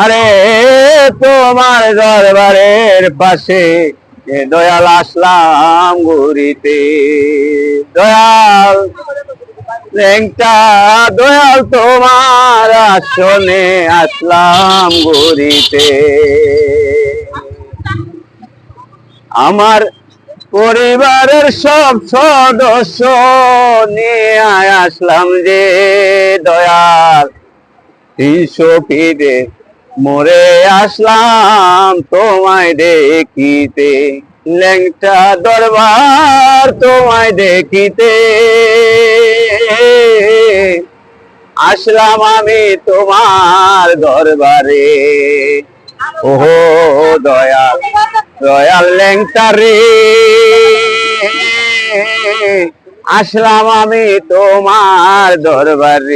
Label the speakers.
Speaker 1: আরে তোমার দরবারের পাশে দয়াল আসলাম ঘুরিতে, দয়াল লেংটা দয়াল তোমার আসনে আসলাম ঘুরিতে। আমার পরিবারের সব সদস্য নিয়ে আসলাম যে দয়াল, 300 ফিরে মরে আসলাম তোমায় দেখিতে, ল্যাংটা দরবার তোমায় দেখিতে আসলাম আমি তোমার দরবারে। ওহো দয়াল দয়াল ল্যাংটা রে, আসলাম আমি তোমার দরবারে।